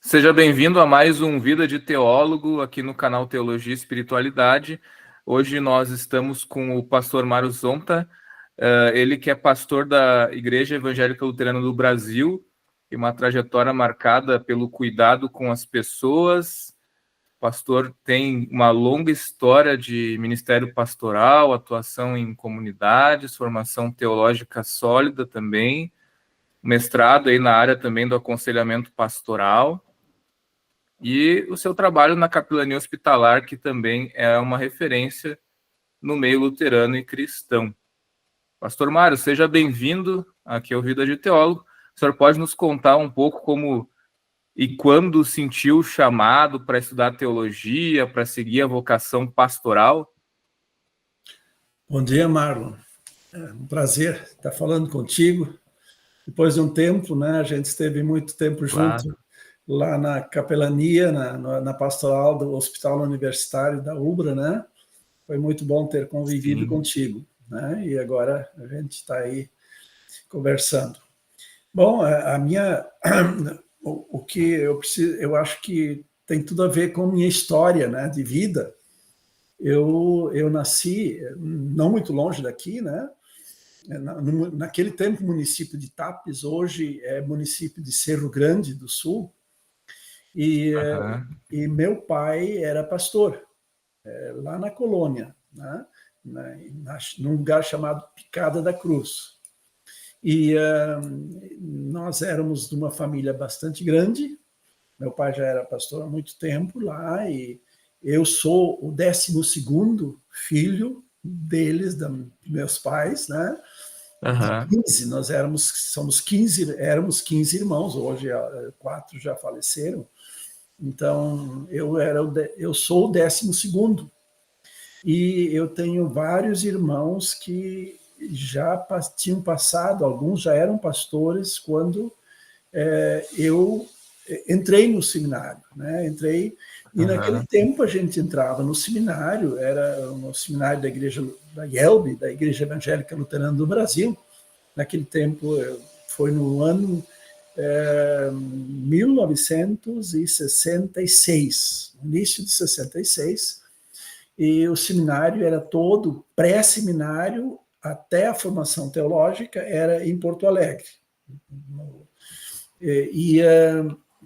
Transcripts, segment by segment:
Seja bem-vindo a mais um Vida de Teólogo aqui no canal Teologia e Espiritualidade. Hoje nós estamos com o pastor Mário Zonta, ele que é pastor da Igreja Evangélica Luterana do Brasil e uma trajetória marcada pelo cuidado com as pessoas. O pastor tem uma longa história de ministério pastoral, atuação em comunidades, formação teológica sólida também, mestrado aí na área também do aconselhamento pastoral. E o seu trabalho na capelania hospitalar, que também é uma referência no meio luterano e cristão. Pastor Mário, seja bem-vindo aqui ao Vida de Teólogo. O senhor pode nos contar um pouco como e quando sentiu o chamado para estudar teologia, para seguir a vocação pastoral? Bom dia, Marlon. É um prazer estar falando contigo. Depois de um tempo, né, a gente esteve muito tempo junto lá na capelania, na pastoral do Hospital Universitário da UBRA, né? Foi muito bom ter convivido contigo, né? E agora a gente está aí conversando. Bom, o que eu preciso, eu acho que tem tudo a ver com a minha história, né, de vida. Eu nasci não muito longe daqui, né? Naquele tempo, município de Tapes, hoje é município de Cerro Grande do Sul. E meu pai era pastor lá na colônia, né? Num lugar chamado Picada da Cruz. E nós éramos de uma família bastante grande. Meu pai já era pastor há muito tempo lá e eu sou o 12º filho deles, meus pais, né? De 15, nós éramos 15 irmãos, hoje 4 já faleceram. Então, eu sou o 12º. E eu tenho vários irmãos que já tinham passado, alguns já eram pastores quando eu entrei no seminário, né? E naquele tempo a gente entrava no seminário, era no seminário da igreja da IELB, da Igreja Evangélica Luterana do Brasil. Naquele tempo foi no ano 1966, início de 66, e o seminário era todo pré-seminário até a formação teológica era em Porto Alegre. E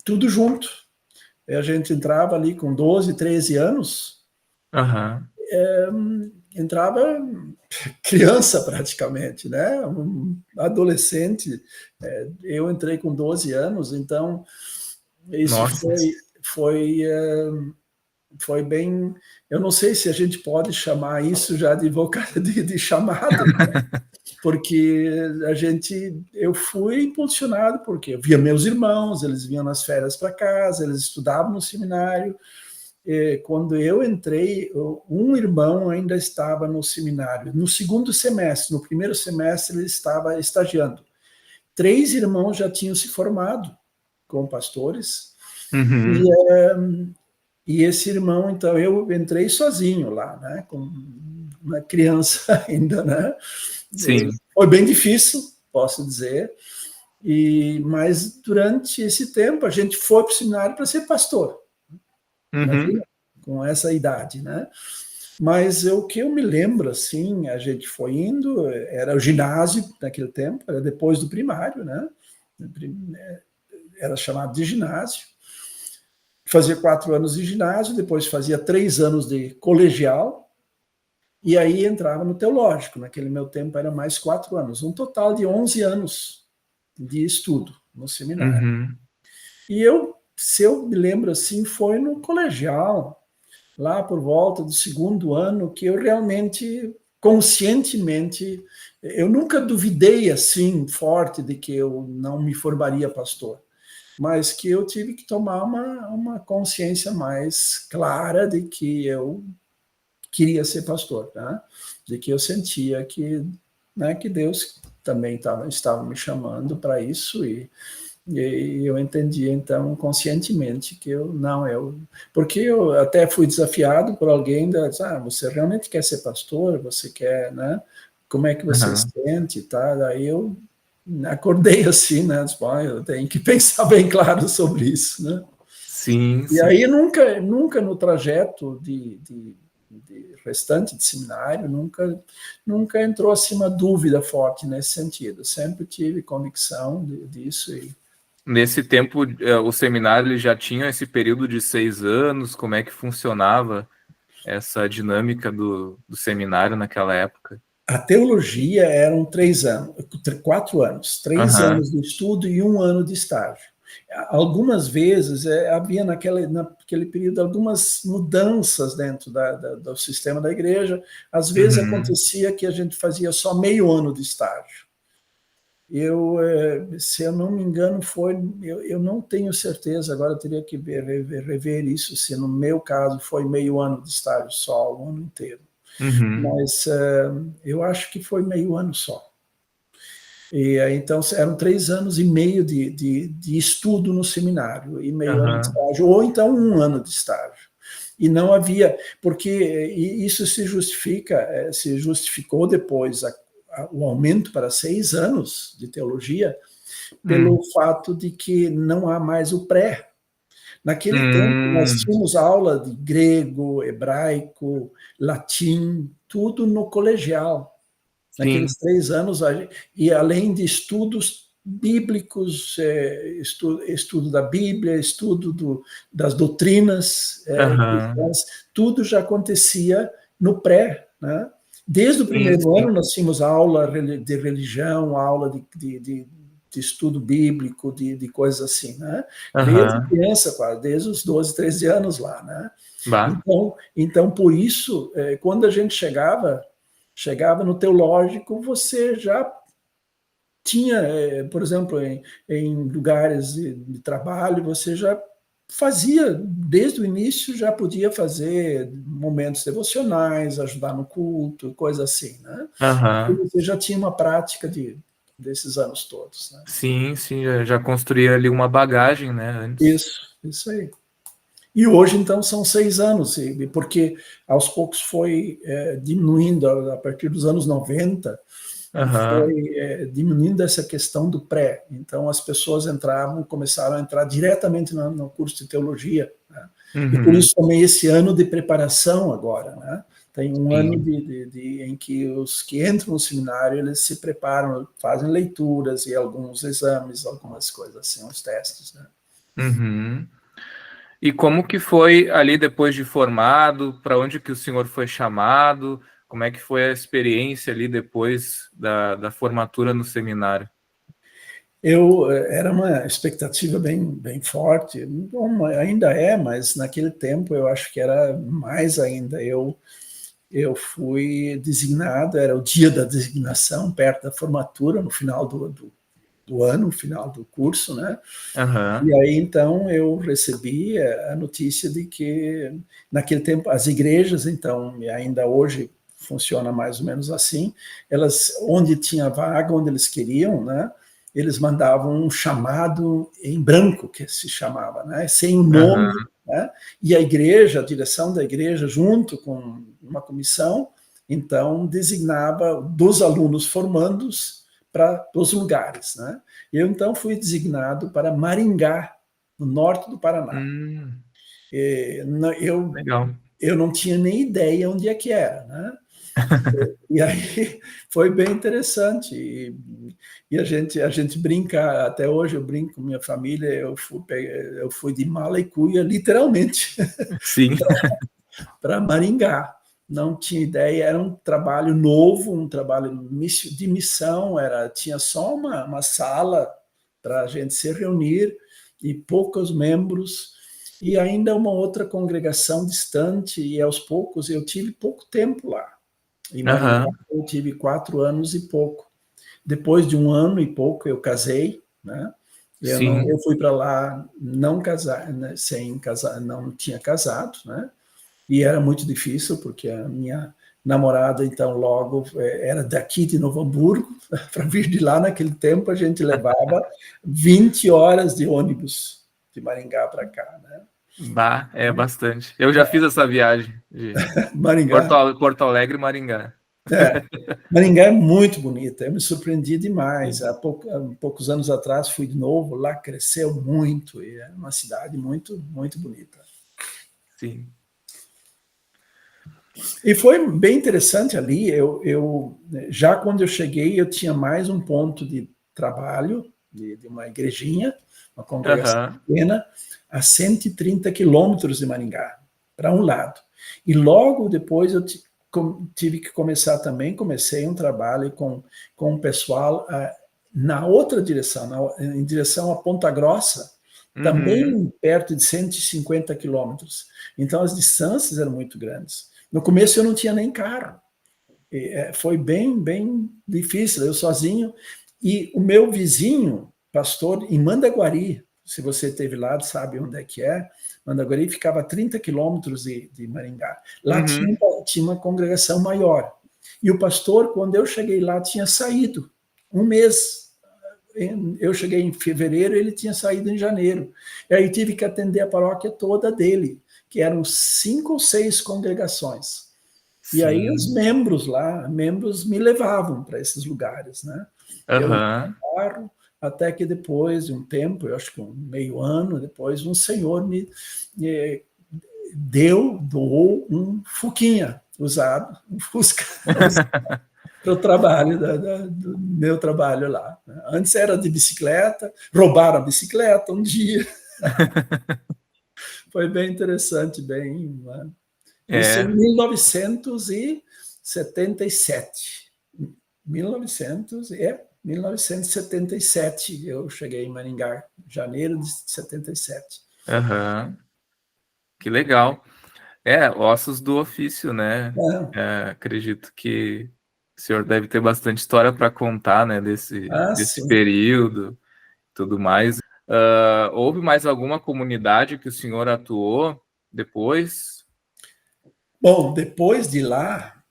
tudo junto. A gente entrava ali com 12, 13 anos, entrava criança praticamente, né? Um adolescente. Eu entrei com 12 anos, então isso foi bem... Eu não sei se a gente pode chamar isso já de chamado, porque eu fui impulsionado, porque eu via meus irmãos, eles vinham nas férias para casa, eles estudavam no seminário. Quando eu entrei, um irmão ainda estava no seminário. No segundo semestre, no primeiro semestre, ele estava estagiando. 3 irmãos já tinham se formado como pastores. E esse irmão, então, eu entrei sozinho lá, né, com uma criança ainda, né? Sim. Foi bem difícil, posso dizer, mas durante esse tempo a gente foi para o seminário para ser pastor, imagina, com essa idade, né? Mas o que eu me lembro, assim, a gente foi indo, era o ginásio naquele tempo, era depois do primário, né? Era chamado de ginásio. Fazia 4 anos de ginásio, depois fazia 3 anos de colegial, e aí entrava no teológico. Naquele meu tempo era mais 4 anos, um total de 11 anos de estudo no seminário. E se eu me lembro assim, foi no colegial, lá por volta do 2º ano, que eu realmente, conscientemente, eu nunca duvidei assim forte de que eu não me formaria pastor, mas que eu tive que tomar uma consciência mais clara de que eu queria ser pastor, né? De que eu sentia que, né, que Deus também estava me chamando para isso, e eu entendia, então, conscientemente que porque eu até fui desafiado por alguém, você realmente quer ser pastor? Você quer, né? Como é que você se sente? Tá? Daí eu acordei assim, né? Eu tenho que pensar bem claro sobre isso, né? Sim, E sim. aí nunca no trajeto de restante de seminário, nunca entrou assim uma dúvida forte nesse sentido. Sempre tive convicção disso. Nesse tempo, o seminário ele já tinha esse período de 6 anos. Como é que funcionava essa dinâmica do seminário naquela época? A teologia eram 3 anos, 4 anos, 3 anos Aham. de estudo e 1 ano de estágio. Algumas vezes havia naquele período algumas mudanças dentro do sistema da igreja. Às vezes Uhum. acontecia que a gente fazia só meio ano de estágio. Se eu não me engano, eu não tenho certeza, agora eu teria que rever isso, se no meu caso foi meio ano de estágio só, o ano inteiro. Uhum. Mas eu acho que foi meio ano só. E então eram 3 anos e meio de estudo no seminário, e meio ano de Aham. estágio, ou então 1 ano de estágio. E não havia, porque isso se justificou depois o aumento para 6 anos de teologia, pelo Hum. fato de que não há mais o pré. Naquele tempo, nós Hum. tínhamos aula de grego, hebraico, latim, tudo no colegial. Naqueles Sim. 3 anos, e além de estudos bíblicos, estudo da Bíblia, das doutrinas Aham. cristãs, tudo já acontecia no pré, né? Desde o Sim, primeiro sim. ano, nós tínhamos aula de religião, aula de estudo bíblico, de coisas assim, né? Desde Aham. criança, quase, desde os 12, 13 anos lá, né? Bah. Então por isso, quando a gente chegava no teológico, você já tinha, por exemplo, em lugares de trabalho, você já fazia, desde o início, já podia fazer momentos devocionais, ajudar no culto, coisa assim, né? Porque Aham. você já tinha uma prática desses anos todos, né? Sim, sim, já construía ali uma bagagem, né, antes. Isso aí. E hoje, então, são 6 anos, porque aos poucos foi diminuindo, a partir dos anos 90, Aham. foi diminuindo essa questão do pré. Então, as pessoas começaram a entrar diretamente no curso de teologia, né? E por Uhum. isso também esse ano de preparação agora, né? Tem um ano Sim. em que os que entram no seminário, eles se preparam, fazem leituras e alguns exames, algumas coisas assim, uns testes, né? Uhum. E como que foi ali depois de formado? Para onde que o senhor foi chamado? Como é que foi a experiência ali depois da formatura no seminário? Era uma expectativa bem forte. Bom, ainda é, mas naquele tempo eu acho que era mais ainda. Eu fui designado, era o dia da designação, perto da formatura, no final do ano, no final do curso, né? Aham. E aí então eu recebi a notícia de que naquele tempo as igrejas, então, e ainda hoje funciona mais ou menos assim, elas onde tinha vaga, onde eles queriam, né? Eles mandavam um chamado em branco, que se chamava, né? Sem o nome, Aham. né? E a igreja, a direção da igreja, junto com uma comissão, então designava dos alunos formandos para os lugares, né? Eu, então, fui designado para Maringá, no norte do Paraná. Hum, Eu, legal. eu não tinha nem ideia onde é que era, né? E aí foi bem interessante. E a gente brinca, até hoje eu brinco com minha família, eu fui de mala e cuia, literalmente, Sim. para Maringá. Não tinha ideia, era um trabalho novo, um trabalho de missão, tinha só uma sala para a gente se reunir e poucos membros, e ainda uma outra congregação distante, e aos poucos eu tive pouco tempo lá. Em Maringá Aham. eu tive 4 anos e pouco. Depois de 1 ano e pouco eu casei, né? Eu Sim. fui para lá não casar, né? Sem casar, não tinha casado, né? E era muito difícil, porque a minha namorada, então, logo era daqui de Novo Hamburgo, para vir de lá naquele tempo, a gente levava 20 horas de ônibus de Maringá para cá, né? Bah, é bastante. Eu já fiz essa viagem de Maringá, Porto Alegre e Maringá. É. Maringá é muito bonita, eu me surpreendi demais. Há poucos anos atrás fui de novo, lá cresceu muito, e é uma cidade muito, muito bonita. Sim. E foi bem interessante ali, já quando eu cheguei, eu tinha mais um ponto de trabalho, de uma igrejinha, uma congregação Aham. pequena, a 130 quilômetros de Maringá, para um lado. E logo depois eu tive que começar também, comecei um trabalho com o pessoal na outra direção, em direção a Ponta Grossa, Uhum. também perto de 150 quilômetros. Então as distâncias eram muito grandes. No começo eu não tinha nem carro. Foi bem, bem difícil, eu sozinho. E o meu vizinho, pastor, em Mandaguari, se você esteve lá, sabe onde é que é. Mandaguari ficava a 30 quilômetros de Maringá. Lá Uhum. tinha uma congregação maior. E o pastor, quando eu cheguei lá, tinha saído um mês. Eu cheguei em fevereiro, ele tinha saído em janeiro. E aí tive que atender a paróquia toda dele, que eram 5 ou 6 congregações. E aí os Sim. membros lá, membros me levavam para esses lugares, né? Eu ia Aham. no carro, até que depois de um tempo, eu acho que um meio ano depois, um senhor me doou um Fuquinha usado, um Fusca, para o trabalho, do meu trabalho lá. Antes era de bicicleta, roubaram a bicicleta um dia, foi bem interessante, bem, né? Isso em É. 1977. 1977 eu cheguei em Maringá, janeiro de 77. Aham. Que legal. É, ossos do ofício, né? É. Acredito que o senhor deve ter bastante história para contar, né, desse Sim. período, tudo mais. Houve mais alguma comunidade que o senhor atuou depois? Bom, depois de lá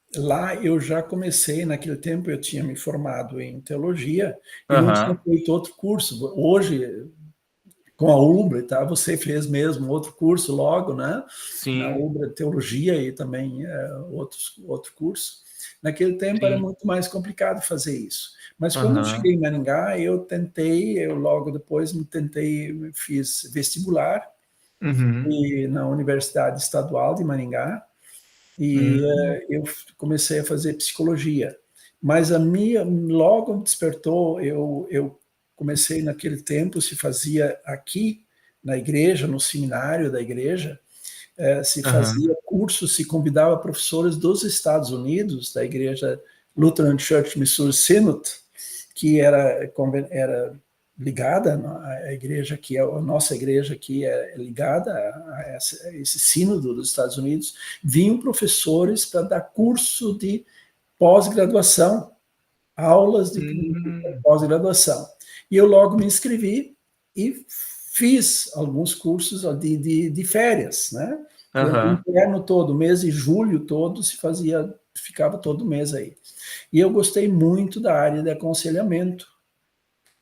eu já comecei, naquele tempo eu tinha me formado em teologia e não tinha Aham. feito outro curso. Hoje, com a Ubra, tá? Você fez mesmo outro curso logo, né? Na Sim, Ubra Teologia e também outro curso. Naquele tempo era sim. muito mais complicado fazer isso. Mas quando eu Aham. cheguei em Maringá, eu logo depois fiz vestibular Uhum. na Universidade Estadual de Maringá e Uhum. eu comecei a fazer psicologia. Mas a minha logo despertou, eu comecei naquele tempo, se fazia aqui na igreja, no seminário da igreja, se Aham. fazia curso, se convidava professores dos Estados Unidos, da igreja Lutheran Church Missouri Synod, que era ligada à igreja que a nossa igreja aqui é ligada a esse sínodo dos Estados Unidos, vinham professores para dar curso de pós-graduação, aulas de Uhum. pós-graduação. E eu logo me inscrevi e fiz alguns cursos de férias, né? Durante o Aham. inverno todo, o mês de julho todo ficava todo mês aí. E eu gostei muito da área de aconselhamento.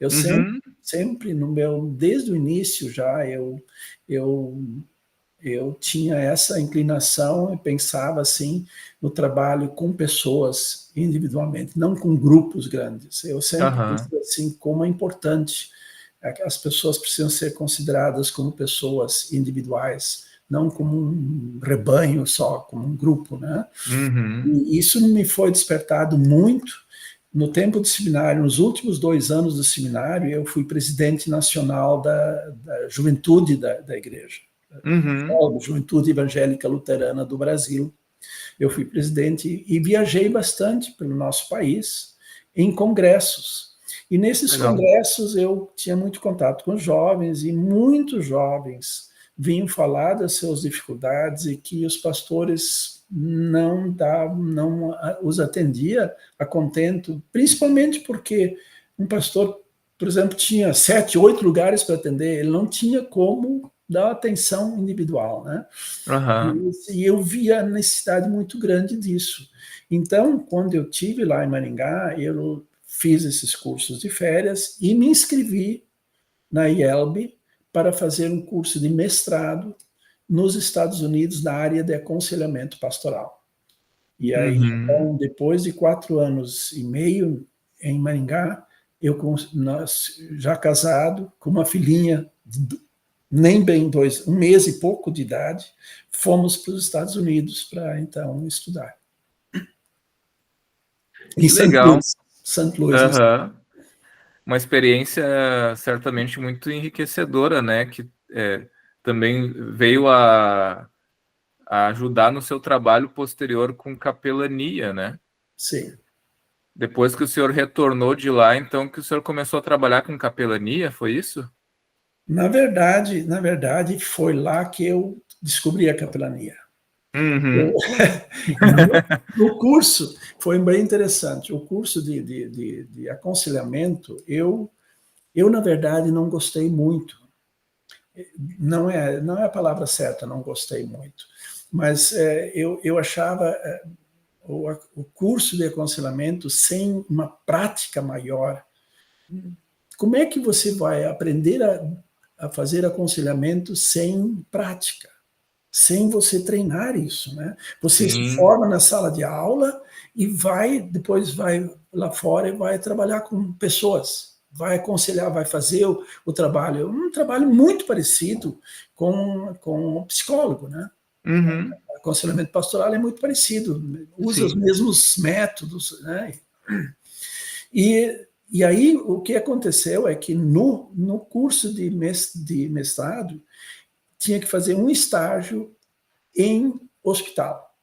Eu Uhum. sempre desde o início já, eu, eu tinha essa inclinação e pensava assim no trabalho com pessoas individualmente, não com grupos grandes. Eu sempre Aham. pensei assim como é importante. As pessoas precisam ser consideradas como pessoas individuais, não como um rebanho só, como um grupo, né? Uhum. E isso me foi despertado muito no tempo do seminário. Nos últimos 2 anos do seminário, eu fui presidente nacional da juventude da igreja, Uhum. da Juventude Evangélica Luterana do Brasil. Eu fui presidente e viajei bastante pelo nosso país em congressos. E nesses Legal. congressos eu tinha muito contato com jovens e muitos jovens vinham falar das suas dificuldades e que os pastores não os atendia a contento, principalmente porque um pastor, por exemplo, tinha 7, 8 lugares para atender, ele não tinha como dar atenção individual, né? Aham. E eu via a necessidade muito grande disso. Então, quando eu tive lá em Maringá, eu fiz esses cursos de férias e me inscrevi na IELB para fazer um curso de mestrado nos Estados Unidos na área de aconselhamento pastoral. E aí, então, depois de 4 anos e meio em Maringá, nós já casado, com uma filhinha, nem bem 1 mês e pouco de idade, fomos para os Estados Unidos para, então, estudar. Em Que legal. St. Louis. Uma experiência certamente muito enriquecedora, né? Que também veio a ajudar no seu trabalho posterior com capelania, né? Sim. Depois que o senhor retornou de lá, então que o senhor começou a trabalhar com capelania, foi isso? Na verdade, foi lá que eu descobri a capelania. No curso, foi bem interessante. O curso de aconselhamento, eu, na verdade, não gostei muito. Não é a palavra certa, não gostei muito. Mas eu achava o curso de aconselhamento sem uma prática maior. Como é que você vai aprender a fazer aconselhamento sem prática? Sem você treinar isso, né? Você se forma na sala de aula e depois vai lá fora e vai trabalhar com pessoas, vai aconselhar, vai fazer o trabalho, um trabalho muito parecido com o psicólogo, né? O aconselhamento pastoral é muito parecido, usa os mesmos métodos, né? E aí o que aconteceu é que no curso de mestrado tinha que fazer um estágio em hospital.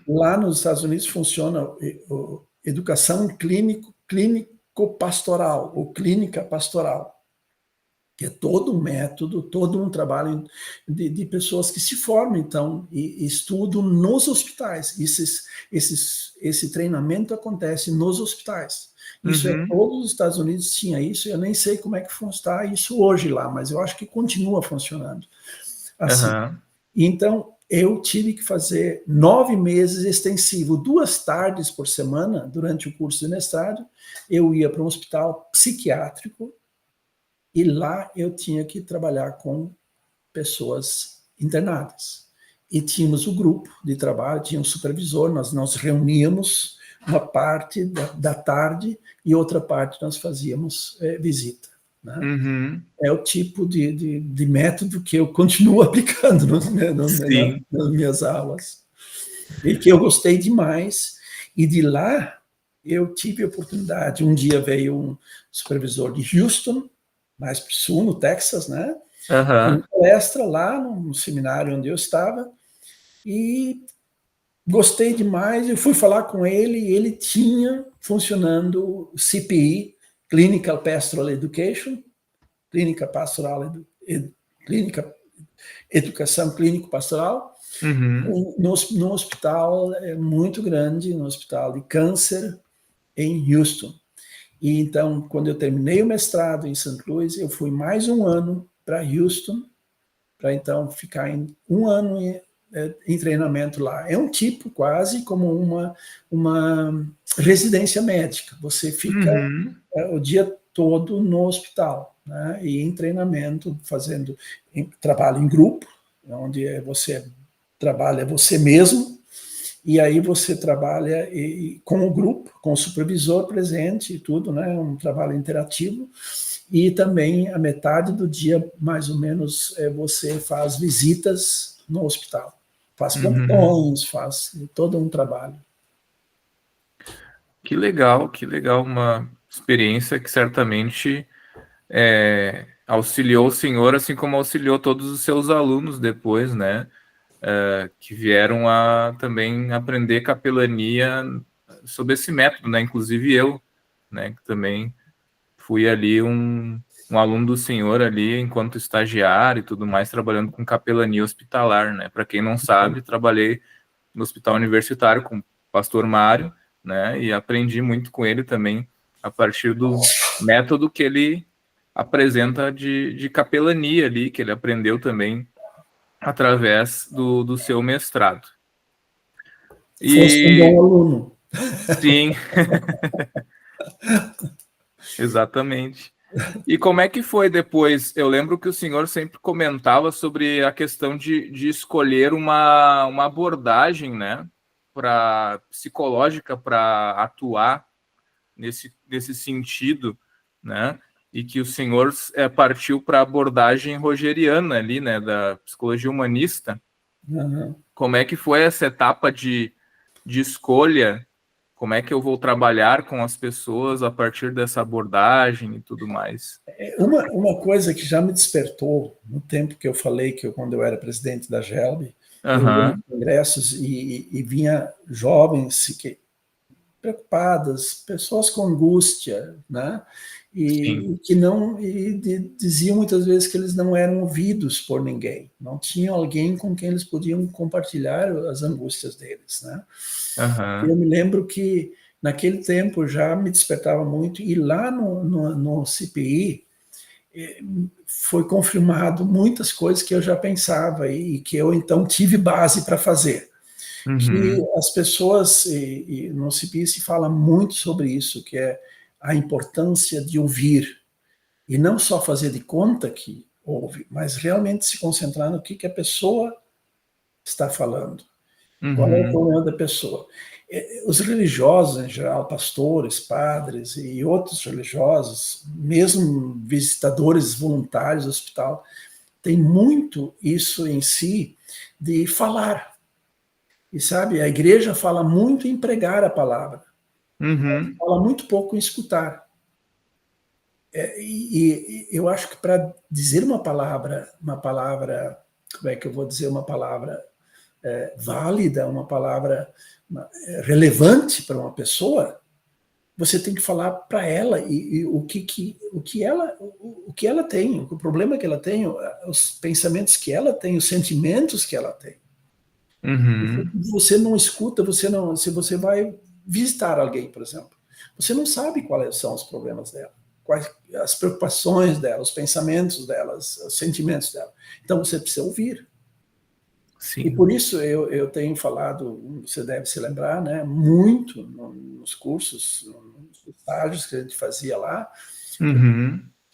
Lá nos Estados Unidos funciona educação clínico-pastoral, ou clínica pastoral, que é todo um método, todo um trabalho de pessoas que se formam, então, e estudam nos hospitais. Esse treinamento acontece nos hospitais. Isso todos os Estados Unidos tinha isso, eu nem sei como é que está isso hoje lá, mas eu acho que continua funcionando assim. Então, eu tive que fazer 9 meses extensivo, 2 tardes por semana, durante o curso de mestrado, eu ia para um hospital psiquiátrico e lá eu tinha que trabalhar com pessoas internadas. E tínhamos o grupo de trabalho, tinha um supervisor, nós nos reuníamos uma parte da tarde e outra parte nós fazíamos visita. Né? É o tipo de método que eu continuo aplicando nas minhas aulas. E que eu gostei demais. E de lá, eu tive a oportunidade. Um dia veio um supervisor de Houston, mais para o sul, no Texas, né? Uma palestra lá no seminário onde eu estava. E gostei demais. Eu fui falar com ele e ele tinha funcionando CPE, Clinical Pastoral Education, clínica pastoral, clínica, educação clínico-pastoral, no hospital muito grande, no hospital de câncer em Houston. E então, quando eu terminei o mestrado em St. Louis, eu fui mais um ano para Houston, para então ficar um ano em treinamento lá. É um tipo quase como uma residência médica. Você fica o dia todo no hospital, né? E em treinamento, fazendo trabalho em grupo, onde você trabalha você mesmo, e aí você trabalha com o grupo, com o supervisor presente e tudo, né? Um trabalho interativo. E também a metade do dia, mais ou menos, você faz visitas no hospital. Faz plantões, faz todo um trabalho. Que legal, uma experiência que certamente auxiliou o senhor, assim como auxiliou todos os seus alunos depois, né? Que vieram a também aprender capelania sob esse método, né? Inclusive eu, né? Que também fui ali um aluno do senhor ali enquanto estagiário e tudo mais, trabalhando com capelania hospitalar, né? Para quem não sabe, trabalhei no hospital universitário com o pastor Mário, né? E aprendi muito com ele também a partir do método que ele apresenta de capelania ali, que ele aprendeu também através do seu mestrado. Fosse um bom aluno. Sim. Exatamente. E como é que foi depois? Eu lembro que o senhor sempre comentava sobre a questão de escolher uma abordagem, né? psicológica para atuar nesse sentido, né? E que o senhor partiu para a abordagem rogeriana ali, né, da psicologia humanista. Uhum. Como é que foi essa etapa de escolha? Como é que eu vou trabalhar com as pessoas a partir dessa abordagem e tudo mais? Uma coisa que já me despertou no tempo que eu falei, quando eu era presidente da GELB, eu ia em congressos e vinha jovens preocupadas, pessoas com angústia, né? E que não diziam muitas vezes que eles não eram ouvidos por ninguém, não tinham alguém com quem eles podiam compartilhar as angústias deles, né? Eu me lembro que naquele tempo já me despertava muito, e lá no CPI foi confirmado muitas coisas que eu já pensava e que eu então tive base para fazer. Que as pessoas, e no CPI se fala muito sobre isso, que é a importância de ouvir, e não só fazer de conta que ouve, mas realmente se concentrar no que a pessoa está falando. Qual é o problema da pessoa? Os religiosos, em geral, pastores, padres e outros religiosos, mesmo visitadores voluntários do hospital, tem muito isso em si de falar. E sabe, a igreja fala muito em pregar a palavra, fala muito pouco em escutar. E eu acho que para dizer uma palavra, como é que eu vou dizer uma palavra válida, uma palavra relevante para uma pessoa, você tem que falar para ela e o que ela tem, o problema que ela tem, os pensamentos que ela tem, os sentimentos que ela tem. Você não escuta, se você vai visitar alguém, por exemplo, você não sabe quais são os problemas dela, quais as preocupações dela, os pensamentos dela, os sentimentos dela. Então você precisa ouvir. Sim. E por isso eu tenho falado, você deve se lembrar, né, muito nos cursos, nos estágios que a gente fazia lá,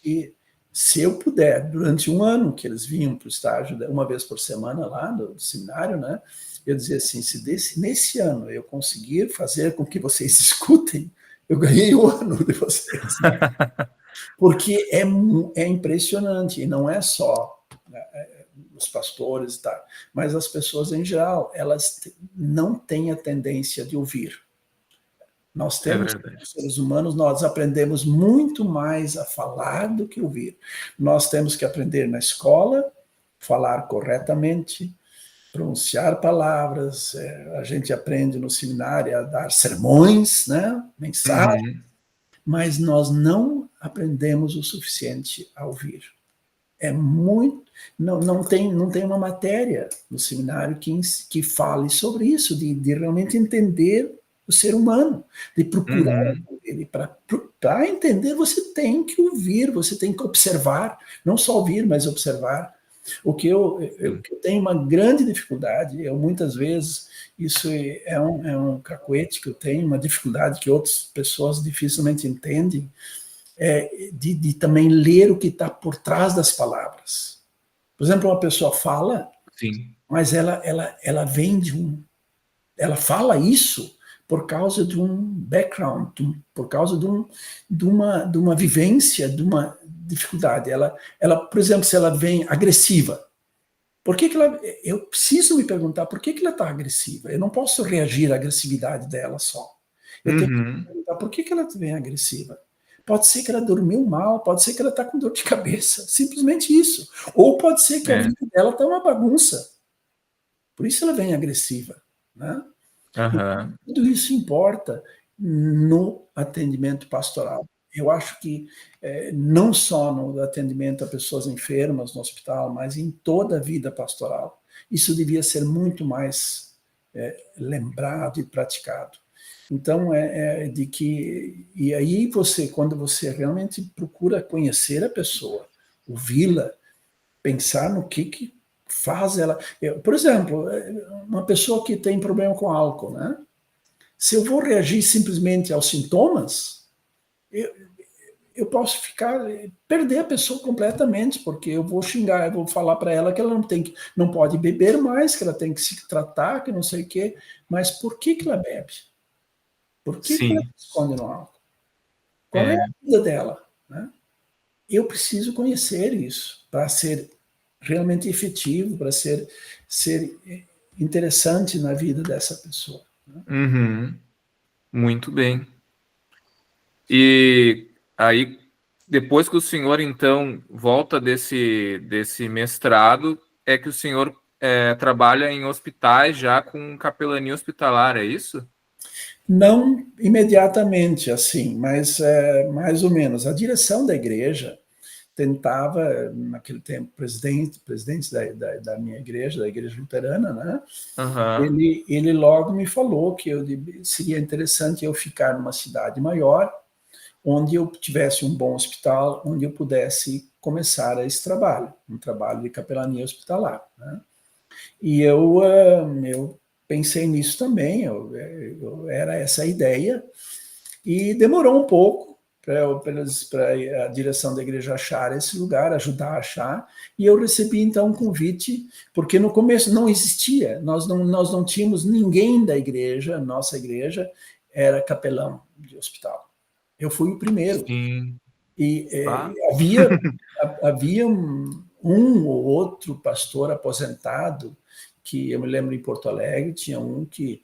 e se eu puder, durante um ano que eles vinham para o estágio, uma vez por semana lá do seminário, né, eu dizia assim, se nesse ano eu conseguir fazer com que vocês escutem, eu ganhei o ano de vocês. Porque é impressionante, e não é só os pastores e tal, mas as pessoas em geral, elas não têm a tendência de ouvir. Nós temos, seres humanos, nós aprendemos muito mais a falar do que ouvir. Nós temos que aprender na escola, falar corretamente, pronunciar palavras, a gente aprende no seminário a dar sermões, né, mensagens, mas nós não aprendemos o suficiente a ouvir. É muito, não tem uma matéria no seminário que fale sobre isso, de realmente entender o ser humano, de procurar ele. Para entender, você tem que ouvir, você tem que observar, não só ouvir, mas observar. O que eu tenho uma grande dificuldade, muitas vezes, isso é um cacuete que eu tenho, uma dificuldade que outras pessoas dificilmente entendem, de também ler o que está por trás das palavras. Por exemplo, uma pessoa fala, mas ela vem ela fala isso por causa de um background, por causa de uma vivência, de uma dificuldade. Ela, por exemplo, se ela vem agressiva, eu preciso me perguntar por que ela está agressiva. Eu não posso reagir à agressividade dela só. Eu tenho que me perguntar por que ela vem agressiva. Pode ser que ela dormiu mal, pode ser que ela está com dor de cabeça, simplesmente isso. Ou pode ser que a vida dela está uma bagunça. Por isso ela vem agressiva, né? Então, tudo isso importa no atendimento pastoral. Eu acho que não só no atendimento a pessoas enfermas no hospital, mas em toda a vida pastoral. Isso devia ser muito mais lembrado e praticado. Então, de que... E aí quando você realmente procura conhecer a pessoa, ouvi-la, pensar no que faz ela... por exemplo, uma pessoa que tem problema com álcool, né? Se eu vou reagir simplesmente aos sintomas, eu posso perder a pessoa completamente, porque eu vou xingar, eu vou falar para ela que ela não pode beber mais, que ela tem que se tratar, que não sei o quê. Mas por que ela bebe? Por que ela Sim. se esconde no álcool? Qual é É. a vida dela? Né? Eu preciso conhecer isso para ser realmente efetivo, para ser interessante na vida dessa pessoa. Né? Uhum. Muito bem. E aí, depois que o senhor, então, volta desse mestrado, é que o senhor trabalha em hospitais já com capelania hospitalar, é isso? Não imediatamente assim, mas mais ou menos. A direção da igreja tentava, naquele tempo, presidente da minha igreja, da igreja luterana, né? Aham. Ele logo me falou que seria interessante eu ficar numa cidade maior, onde eu tivesse um bom hospital, onde eu pudesse começar esse trabalho, um trabalho de capelania hospitalar. Né? E eu pensei nisso também, era essa a ideia, e demorou um pouco para a direção da igreja achar esse lugar, ajudar a achar, e eu recebi então um convite, porque no começo não existia, nós não tínhamos ninguém da igreja, nossa igreja era capelão de hospital. Eu fui o primeiro. Sim. E Tá. havia um ou outro pastor aposentado, que eu me lembro em Porto Alegre, tinha um que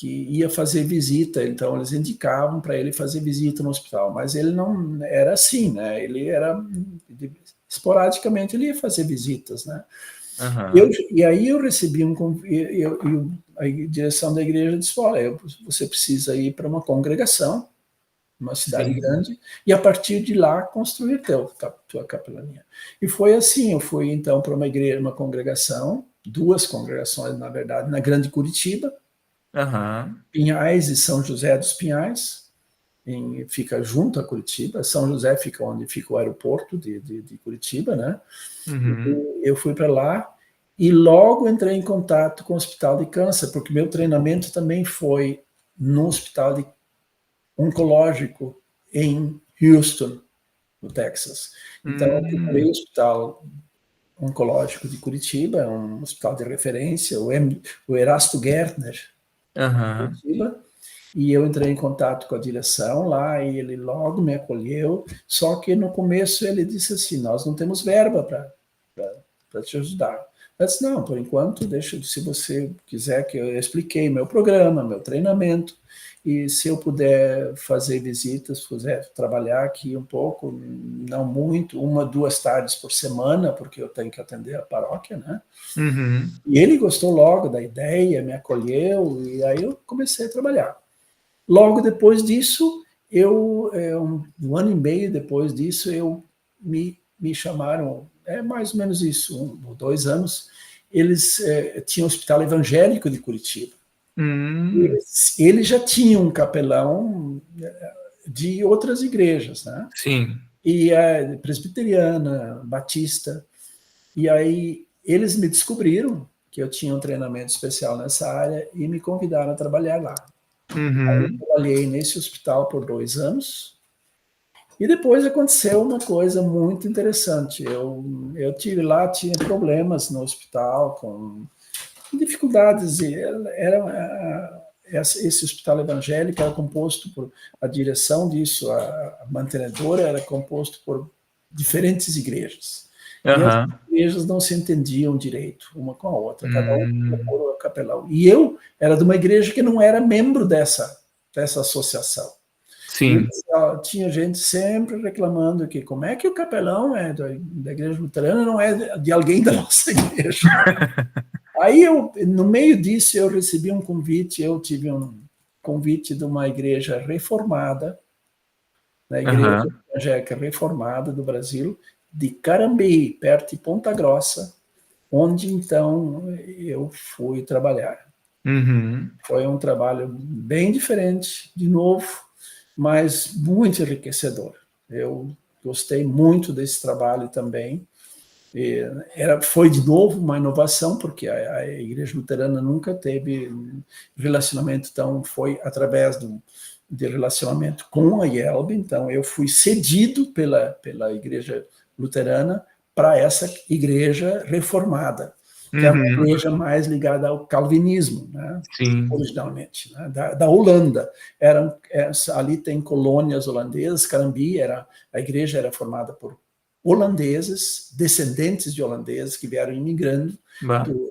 ia fazer visita, então eles indicavam para ele fazer visita no hospital, mas ele não era assim, né? Ele era, esporadicamente, ele ia fazer visitas, né? Aham. E aí eu recebi um convite, a direção da igreja disse, olha, você precisa ir para uma congregação, uma cidade Sim. grande, e a partir de lá construir tua capelania. E foi assim, eu fui então para uma igreja, uma congregação, duas congregações, na verdade, na Grande Curitiba, Aham. Pinhais e São José dos Pinhais, fica junto a Curitiba, São José fica onde fica o aeroporto de Curitiba, né? Uhum. Eu fui para lá e logo entrei em contato com o Hospital de Câncer, porque meu treinamento também foi no Hospital de oncológico em Houston, no Texas. Então, eu procurei o Hum. Hospital Oncológico de Curitiba, é um hospital de referência, o Erasto Gärtner, de Aham. Curitiba, e eu entrei em contato com a direção lá e ele logo me acolheu, só que no começo ele disse assim, nós não temos verba para te ajudar. Eu disse, não, por enquanto, deixa, se você quiser que eu expliquei meu programa, meu treinamento, e se eu puder fazer visitas, puder trabalhar aqui um pouco, não muito, uma, duas tardes por semana, porque eu tenho que atender a paróquia, né? Uhum. E ele gostou logo da ideia, me acolheu, e aí eu comecei a trabalhar. Logo depois disso, um ano e meio depois disso, me chamaram, mais ou menos isso, 2 anos, eles tinham o Hospital Evangélico de Curitiba. Hum. Eles já tinham um capelão de outras igrejas, né? Sim. E a presbiteriana, batista. E aí eles me descobriram que eu tinha um treinamento especial nessa área e me convidaram a trabalhar lá. Eu Uhum. trabalhei nesse hospital por 2 anos e depois aconteceu uma coisa muito interessante. Eu tive lá, tinha problemas no hospital com dificuldades. Esse hospital evangélico era composto por a direção disso, a mantenedora era composto por diferentes igrejas. E as Aham. igrejas não se entendiam direito uma com a outra, cada um ia Hum. por o capelão. E eu era de uma igreja que não era membro dessa associação. E Sim. tinha gente sempre reclamando que como é que o capelão da igreja luterana não é de alguém da nossa igreja. Aí no meio disso, eu recebi um convite, eu tive um convite de uma igreja reformada, da Igreja Aham. Evangélica Reformada do Brasil, de Carambeí, perto de Ponta Grossa, onde então eu fui trabalhar. Uhum. Foi um trabalho bem diferente, de novo, mas muito enriquecedor. Eu gostei muito desse trabalho também. Foi de novo uma inovação, porque a Igreja Luterana nunca teve relacionamento tão, foi através de relacionamento com a IELB, então eu fui cedido pela igreja luterana para essa igreja reformada, que é uma Uhum. igreja mais ligada ao calvinismo, né? Sim. Originalmente, né? Da Holanda. Ali tem colônias holandesas, Carambi, a igreja era formada por holandeses, descendentes de holandeses que vieram imigrando,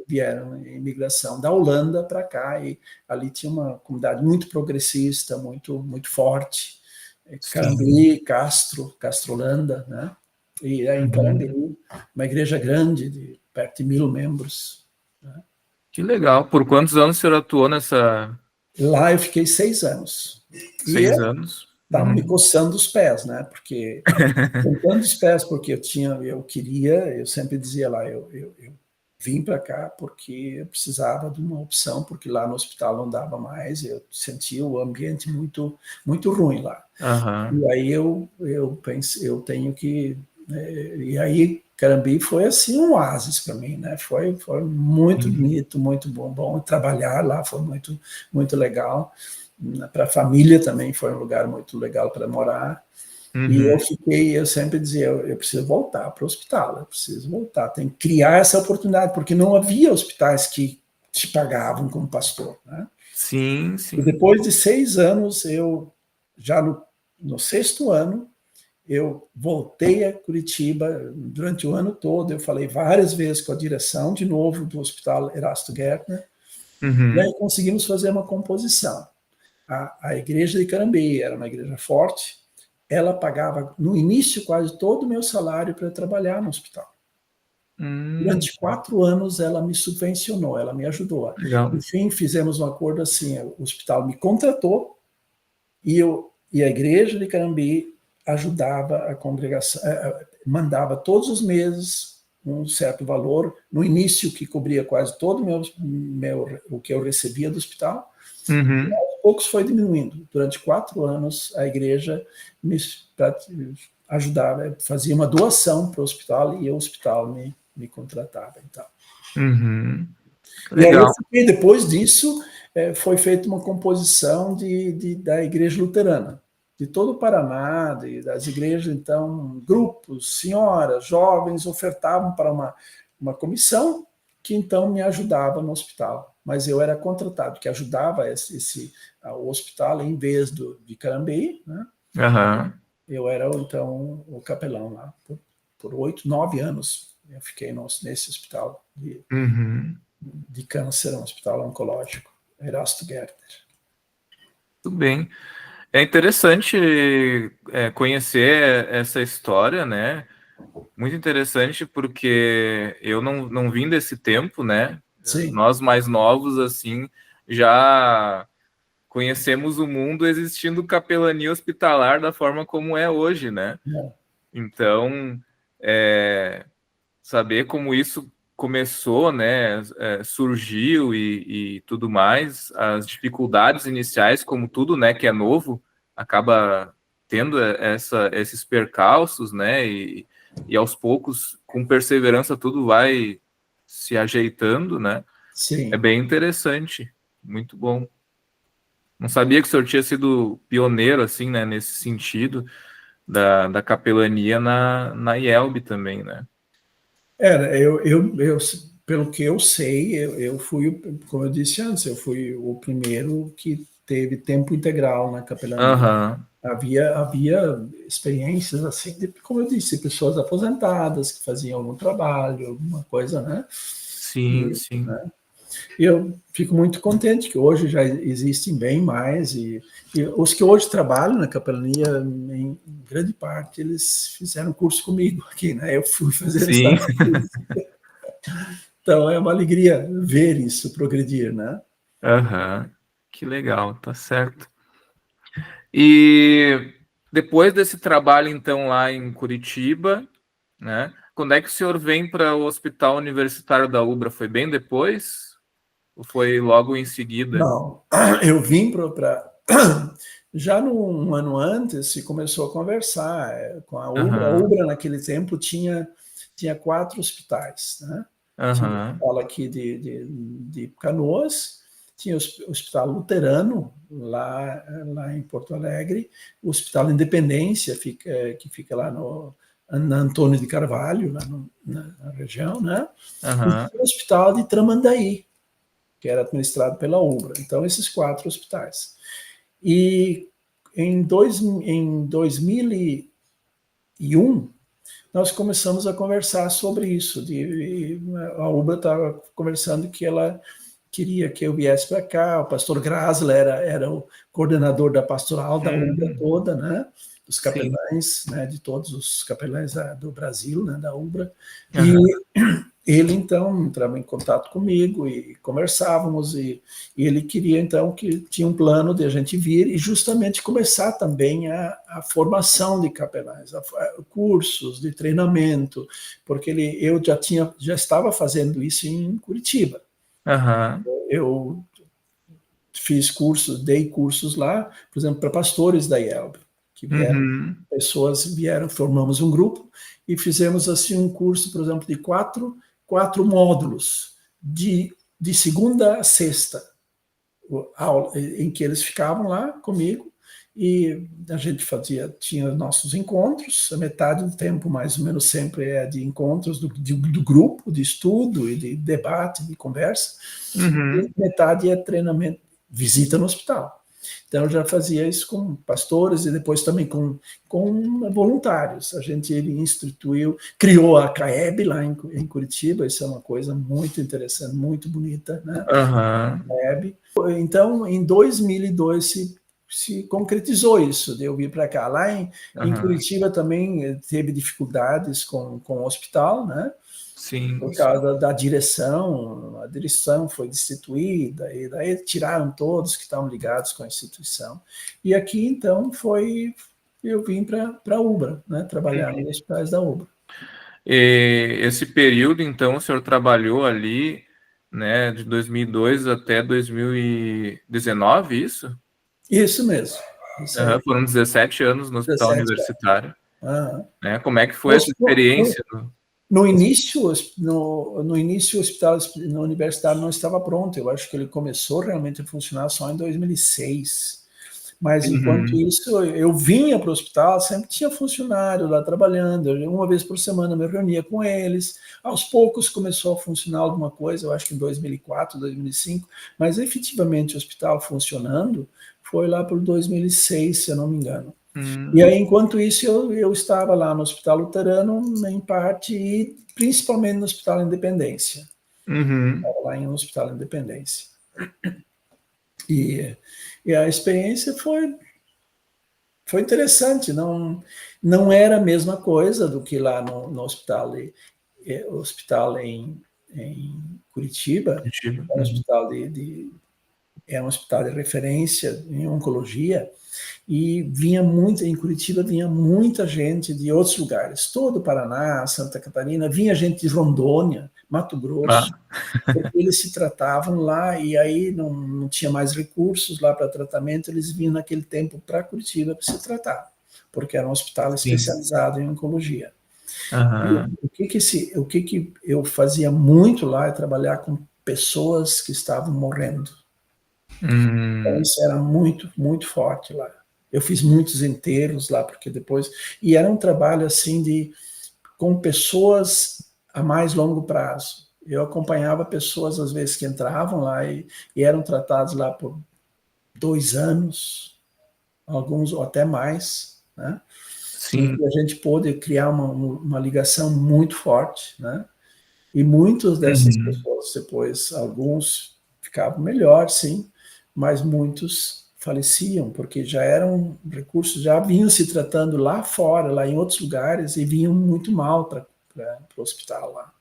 vieram em imigração da Holanda para cá, e ali tinha uma comunidade muito progressista, muito forte. Carambi, Castro Holanda, né? E aí em Carambi, uma igreja grande, de perto de 1.000 membros. Né? Que legal. Por quantos anos o senhor atuou nessa... Lá eu fiquei 6 anos. E 6 anos? estava me coçando os pés, né? Porque contando os pés, porque eu sempre dizia lá, eu vim para cá porque eu precisava de uma opção, porque lá no hospital não dava mais, eu sentia o ambiente muito ruim lá. Uhum. E aí eu pensei, eu tenho que... E aí Carambi foi assim um oásis para mim, né? Foi muito bonito, muito bom trabalhar lá, foi muito legal. Para a família também foi um lugar muito legal para morar. E eu sempre dizia, eu preciso voltar para o hospital, eu preciso voltar, tem que criar essa oportunidade, porque não havia hospitais que te pagavam como pastor, né? Sim. E depois de 6 anos, já no 6º ano, eu voltei a Curitiba durante o ano todo, eu falei várias vezes com a direção, de novo, do Hospital Erasto Gertner, e aí conseguimos fazer uma composição. A igreja de Carambi era uma igreja forte, ela pagava, no início, quase todo o meu salário para trabalhar no hospital. Durante 4 anos, ela me subvencionou, ela me ajudou. Legal. Enfim, fizemos um acordo assim, o hospital me contratou e a igreja de Carambi ajudava a congregação, mandava todos os meses um certo valor, no início que cobria quase todo o que eu recebia do hospital, aos poucos foi diminuindo. Durante 4 anos, a igreja me ajudava, fazia uma doação para o hospital e o hospital me contratava. Então. E aí, depois disso, foi feita uma composição da igreja luterana, de todo o Paraná, das igrejas, então, grupos, senhoras, jovens, ofertavam para uma comissão que, então, me ajudava no hospital. Mas eu era contratado, que ajudava o hospital em vez de Carambi, né? Eu era, então, o capelão lá. Por 8, 9 anos eu fiquei nesse hospital de câncer, um hospital oncológico, Erasto Gertner. Tudo bem. É interessante conhecer essa história, né? Muito interessante, porque eu não vim desse tempo, né? Sim. Nós mais novos, assim, já conhecemos o mundo existindo capelania hospitalar da forma como é hoje, né? Então, saber como isso começou, né? Surgiu e tudo mais, as dificuldades iniciais, como tudo, né? Que é novo, acaba tendo esses percalços, né? E aos poucos, com perseverança, tudo vai se ajeitando, né? Sim. É bem interessante, muito bom. Não sabia que o senhor tinha sido pioneiro, assim, né, nesse sentido, da capelania na IELB também, né? Pelo que eu sei, eu fui, como eu disse antes, eu fui o primeiro que teve tempo integral na capelania. Havia experiências assim, como eu disse, pessoas aposentadas que faziam algum trabalho, alguma coisa, né? Sim. Né? Eu fico muito contente que hoje já existem bem mais, e os que hoje trabalham na capelania, em grande parte, eles fizeram curso comigo aqui, né? Eu fui fazer Sim. Então é uma alegria ver isso progredir, né? Que legal, tá certo. E depois desse trabalho, então, lá em Curitiba, né? Quando é que o senhor vem para o Hospital Universitário da UBRA? Foi bem depois? Ou foi logo em seguida? Não, eu vim para... Já um ano antes se começou a conversar com a UBRA. A UBRA, naquele tempo, tinha 4 hospitais, né? Tinha o hospital aqui de Canoas, tinha o Hospital Luterano, lá em Porto Alegre, o Hospital Independência, que fica lá na Antônio de Carvalho, lá na região, né? Aham. E o Hospital de Tramandaí, que era administrado pela UBRA. Então, esses 4 hospitais. E em 2001, nós começamos a conversar sobre isso. A UBRA estava conversando que ela queria que eu viesse para cá, o pastor Grasler era o coordenador da pastoral da UBRA toda, né? Dos capelães, né? De todos os capelães do Brasil, né? Da UBRA. E ele, então, entrava em contato comigo e conversávamos, e ele queria, então, que tinha um plano de a gente vir e justamente começar também a formação de capelães, cursos de treinamento, porque eu já estava fazendo isso em Curitiba. Aham. Eu dei cursos lá, por exemplo, para pastores da IELB, que vieram, formamos um grupo e fizemos assim um curso, por exemplo, de quatro módulos de segunda a sexta, aula, em que eles ficavam lá comigo e a gente tinha nossos encontros, a metade do tempo mais ou menos sempre é de encontros do grupo, de estudo e de debate, de conversa, e metade é treinamento, visita no hospital. Então, eu já fazia isso com pastores e depois também com voluntários. A gente criou a CAEB lá em Curitiba, isso é uma coisa muito interessante, muito bonita, né? CAEB. Então, em 2002 se concretizou isso, de eu vir para cá. Lá em Curitiba também teve dificuldades com o hospital, né? Sim. Por causa da direção, a direção foi destituída, e daí tiraram todos que estavam ligados com a instituição. E aqui, então, eu vim para a UBRA, né, trabalhar nos hospitais da UBRA. E esse período, então, o senhor trabalhou ali, né, de 2002 até 2019, isso? Isso mesmo. Foram 17 anos no hospital universitário. Né? Como é que foi essa experiência? No início, o hospital universitário não estava pronto. Eu acho que ele começou realmente a funcionar só em 2006. Mas, enquanto isso, eu vinha para o hospital, sempre tinha funcionário lá trabalhando. Uma vez por semana eu me reunia com eles. Aos poucos começou a funcionar alguma coisa, eu acho que em 2004, 2005. Mas, efetivamente, o hospital funcionando foi lá por 2006, se eu não me engano. E aí, enquanto isso, eu estava lá no Hospital Luterano, em parte, e principalmente no Hospital Independência. Estava lá no Hospital Independência. E a experiência foi interessante. Não era a mesma coisa do que lá no hospital em Curitiba. É um hospital de referência em oncologia. E em Curitiba vinha muita gente de outros lugares, todo o Paraná, Santa Catarina, vinha gente de Rondônia, Mato Grosso, porque eles se tratavam lá e aí não tinha mais recursos lá para tratamento, eles vinham naquele tempo para Curitiba para se tratar, porque era um hospital especializado em oncologia. O que eu fazia muito lá é trabalhar com pessoas que estavam morrendo. Então, isso era muito, muito forte lá. Eu fiz muitos enterros lá, porque depois... E era um trabalho, assim, com pessoas a mais longo prazo. Eu acompanhava pessoas, às vezes, que entravam lá e eram tratados lá por 2 anos, alguns ou até mais, né? Sim. E a gente pôde criar uma ligação muito forte, né? E muitas dessas pessoas, depois, alguns ficavam melhor, sim, mas muitos faleciam, porque já eram recursos, já vinham se tratando lá fora, lá em outros lugares, e vinham muito mal para o hospital lá.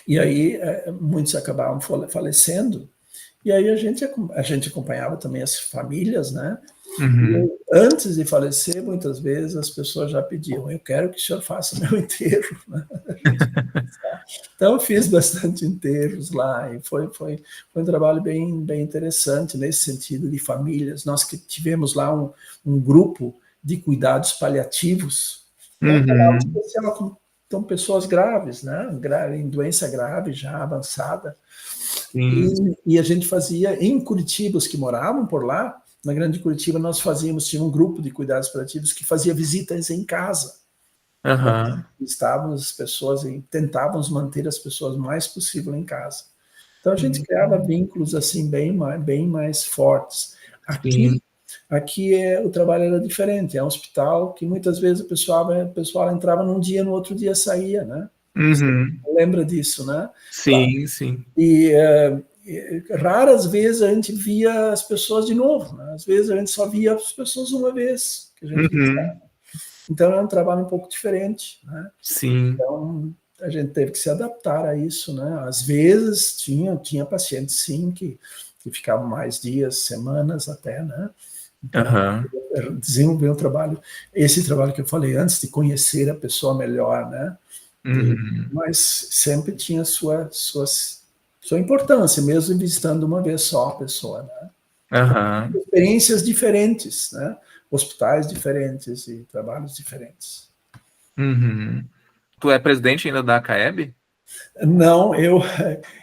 E aí muitos acabavam falecendo, e aí a gente acompanhava também as famílias, né? E antes de falecer, muitas vezes as pessoas já pediam: eu quero que o senhor faça meu enterro. Então, eu fiz bastante enterros lá, e foi um trabalho bem, bem interessante nesse sentido de famílias. Nós que tivemos lá um grupo de cuidados paliativos, especial com pessoas graves, né? Em doença grave já avançada. E a gente fazia em Curitiba, os que moravam por lá, na Grande Curitiba, tinha um grupo de cuidados paliativos que fazia visitas em casa. Aham. Estávamos as pessoas e tentávamos manter as pessoas o mais possível em casa. Então a gente criava vínculos assim bem mais fortes. Sim. Aqui o trabalho era diferente. É um hospital que muitas vezes o pessoal entrava num dia, no outro dia saía, né? Você Uhum. lembra disso, né? Sim, sim. E raras vezes a gente via as pessoas de novo, né? Às vezes a gente só via as pessoas uma vez que a gente visitava. Uhum. Então é um trabalho um pouco diferente, né? Sim. Então a gente teve que se adaptar a isso, né? Às vezes tinha pacientes sim que ficavam mais dias, semanas até, né? Então Aham. desenvolver um trabalho, esse trabalho que eu falei antes de conhecer a pessoa melhor, né? Uhum. Mas sempre tinha sua importância, mesmo visitando uma vez só a pessoa, né? Aham. Experiências diferentes, né? Hospitais diferentes e trabalhos diferentes. Uhum. Tu é presidente ainda da CAEB? Não,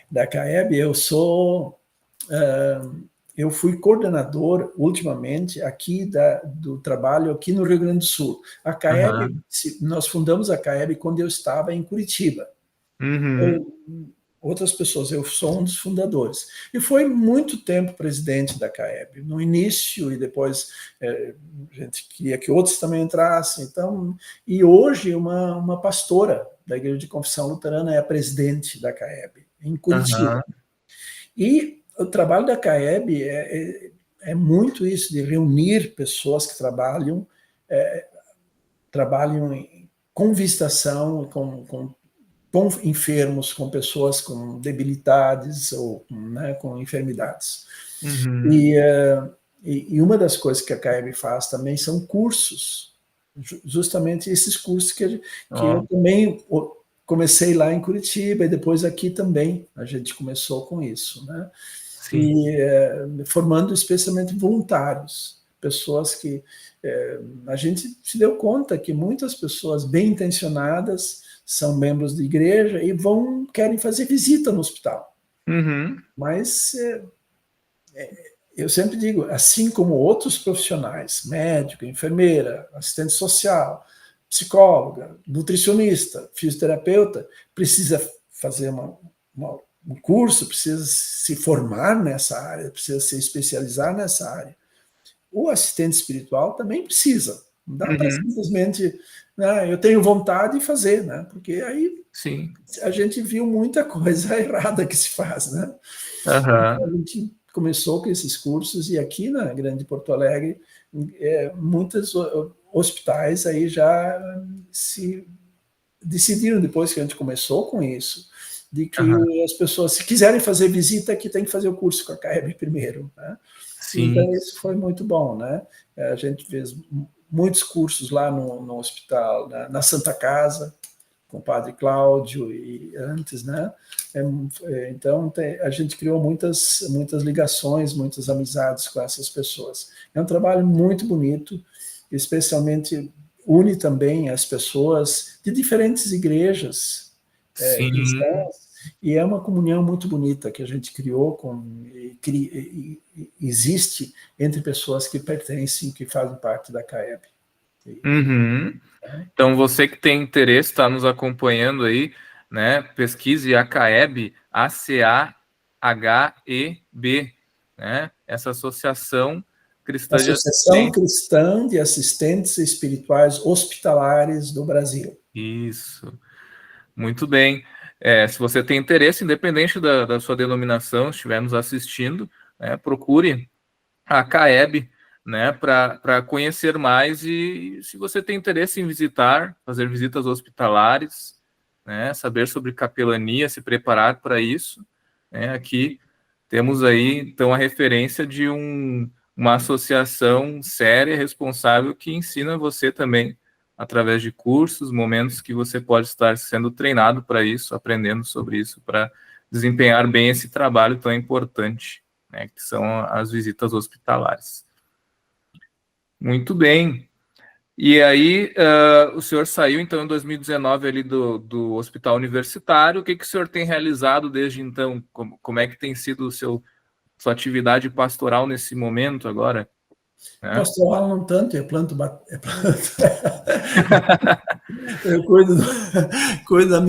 da CAEB, eu fui coordenador ultimamente aqui do trabalho aqui no Rio Grande do Sul. A CAEB, Aham. nós fundamos a CAEB quando eu estava em Curitiba. Uhum. Outras pessoas, eu sou um dos fundadores. E foi muito tempo presidente da CAEB, no início, e depois a gente queria que outros também entrassem. Então, e hoje uma pastora da Igreja de Confissão Luterana é a presidente da CAEB, em Curitiba. Aham. E o trabalho da CAEB é muito isso, de reunir pessoas que trabalham com visitação, com enfermos, com pessoas com debilidades ou né, com enfermidades. Uhum. E uma das coisas que a CAEB faz também são cursos, justamente esses cursos que eu Ó, também comecei lá em Curitiba e depois aqui também a gente começou com isso, né? sim. E formando especialmente voluntários, pessoas que a gente se deu conta que muitas pessoas bem intencionadas são membros de igreja e querem fazer visita no hospital. Uhum. Mas eu sempre digo, assim como outros profissionais, médico, enfermeira, assistente social, psicóloga, nutricionista, fisioterapeuta, precisa fazer um curso, precisa se formar nessa área, precisa se especializar nessa área. O assistente espiritual também precisa. Não dá para Uhum. simplesmente, né, eu tenho vontade de fazer, né? Porque aí Sim. a gente viu muita coisa errada que se faz, né? Então, a Aham. gente começou com esses cursos e aqui na Grande Porto Alegre, muitos hospitais aí já se decidiram, depois que a gente começou com isso, de Aham. que as pessoas, se quiserem fazer visita, que tem que fazer o curso com a CAEB primeiro, né? Sim. Então, isso foi muito bom, né? A gente fez muitos cursos lá no hospital, na Santa Casa, com o padre Cláudio e antes, né? Então a gente criou muitas ligações, muitas amizades com essas pessoas. É um trabalho muito bonito, especialmente une também as pessoas de diferentes igrejas Sim. cristãs e é uma comunhão muito bonita que a gente criou existe entre pessoas que pertencem, que fazem parte da CAEB. Uhum. Então, você que tem interesse, está nos acompanhando aí, né? Pesquise a CAEB, ACAHEB, né? Essa associação cristã de Associação assistência. Cristã de Assistentes Espirituais Hospitalares do Brasil. Isso. Muito bem. Se você tem interesse, independente da sua denominação, estiver nos assistindo, né, procure a CAEB, né, para conhecer mais e se você tem interesse em visitar, fazer visitas hospitalares, né, saber sobre capelania, se preparar para isso, né, aqui temos aí então a referência de uma associação séria e responsável que ensina você também através de cursos, momentos que você pode estar sendo treinado para isso, aprendendo sobre isso, para desempenhar bem esse trabalho tão importante, né, que são as visitas hospitalares. Muito bem. E aí, o senhor saiu, então, em 2019 ali do hospital universitário. O que o senhor tem realizado desde então? Como é que tem sido sua atividade pastoral nesse momento agora? Né? Pastoral não tanto, eu planto, eu cuido, cuido da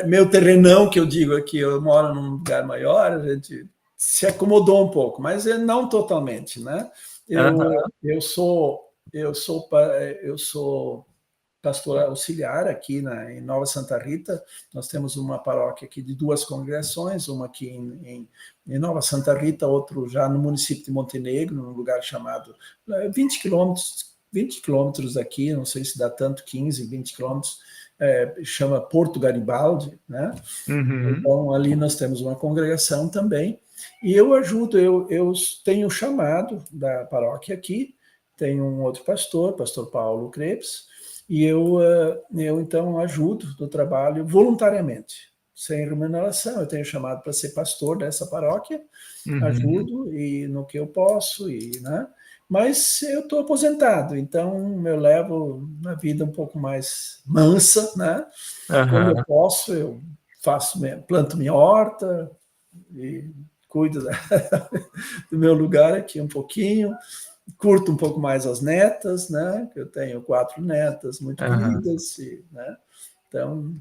meu terrenão, que eu digo aqui, eu moro num lugar maior, a gente se acomodou um pouco, mas não totalmente, né? Aham. Eu sou pastor auxiliar aqui em Nova Santa Rita. Nós temos uma paróquia aqui de 2 congregações, uma aqui em Nova Santa Rita, outro já no município de Montenegro, num lugar chamado 20 quilômetros daqui, não sei se dá tanto, 15, 20 quilômetros, chama Porto Garibaldi, né? Uhum. Então, ali nós temos uma congregação também, e eu ajudo, eu tenho chamado da paróquia aqui, tenho um outro pastor Paulo Krebs, e eu então ajudo no trabalho voluntariamente, sem remuneração. Eu tenho chamado para ser pastor dessa paróquia, Uhum. ajudo e no que eu posso, né? Mas eu estou aposentado, então eu levo uma vida um pouco mais mansa, né? Quando eu Aham. posso, eu planto minha horta e cuido do meu lugar aqui um pouquinho, curto um pouco mais as netas, né? Eu tenho 4 netas muito Aham. queridas, né? Então,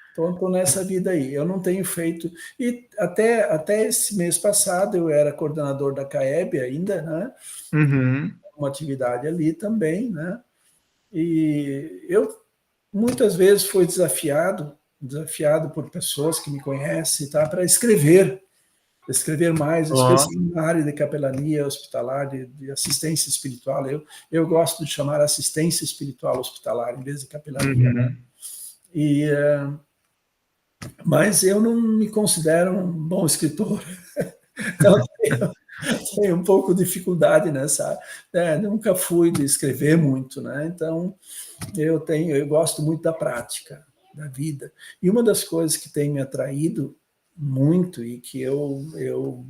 estou nessa vida aí. Eu não tenho feito. E até esse mês passado eu era coordenador da CAEB ainda, né? Uhum. Uma atividade ali também, né? E eu muitas vezes fui desafiado por pessoas que me conhecem, tá? Para escrever mais, Ó. especialmente na área de capelania hospitalar, de assistência espiritual. Eu gosto de chamar assistência espiritual hospitalar em vez de capelania, né? Uhum. E, mas eu não me considero um bom escritor, então tenho um pouco de dificuldade nessa. Nunca fui de escrever muito, né? Então eu gosto muito da prática, da vida. E uma das coisas que tem me atraído muito e que eu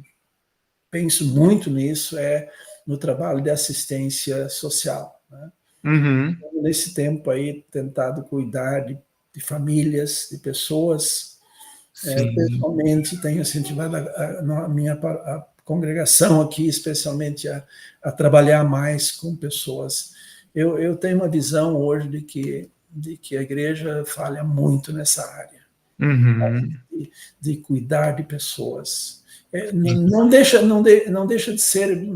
penso muito nisso no trabalho de assistência social, né? Uhum. Nesse tempo aí, tentado cuidar de famílias, de pessoas, Sim. pessoalmente tenho incentivado a congregação aqui, especialmente a trabalhar mais com pessoas. Eu tenho uma visão hoje de que a igreja falha muito nessa área, Uhum. de cuidar de pessoas. Não deixa de ser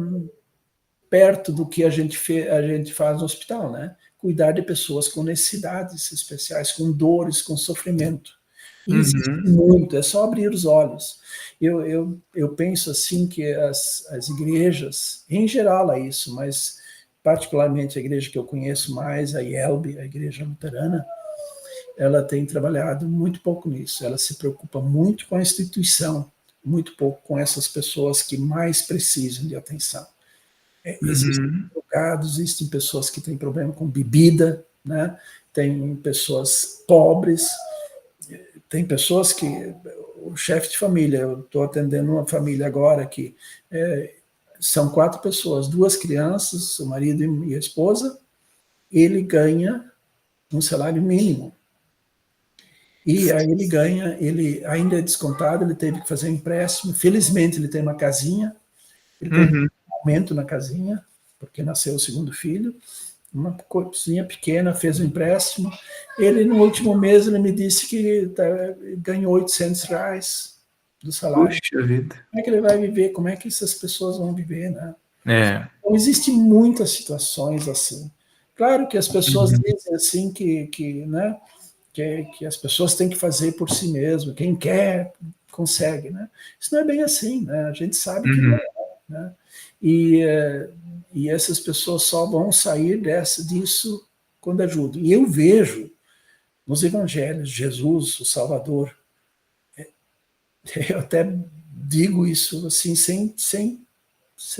perto do que a gente faz no hospital, né? Cuidar de pessoas com necessidades especiais, com dores, com sofrimento. E existe Uhum. muito, é só abrir os olhos. Eu penso assim que as igrejas, em geral é isso, mas particularmente a igreja que eu conheço mais, a IELB, a Igreja Luterana, ela tem trabalhado muito pouco nisso. Ela se preocupa muito com a instituição, muito pouco com essas pessoas que mais precisam de atenção. Existem Uhum. drogados, existem pessoas que têm problema com bebida, né? Tem pessoas pobres, tem pessoas que o chefe de família, eu estou atendendo uma família agora que são 4 pessoas, 2 crianças, o marido e a esposa, ele ganha um salário mínimo. E aí ele ainda é descontado, ele teve que fazer um empréstimo. Felizmente ele tem uma casinha, ele tem Uhum. um aumento na casinha, porque nasceu o segundo filho, uma coisinha pequena, fez um empréstimo. Ele, no último mês, ele me disse que ganhou R$ 800 do salário. Puxa vida. Como é que ele vai viver? Como é que essas pessoas vão viver, né? É. Então, existem muitas situações assim. Claro que as pessoas Uhum. dizem assim né, que as pessoas têm que fazer por si mesmo, quem quer consegue, né? Isso não é bem assim, né? A gente sabe que não Uhum. é, né? E essas pessoas só vão sair disso quando ajudam. E eu vejo nos evangelhos Jesus, o Salvador, eu até digo isso assim sem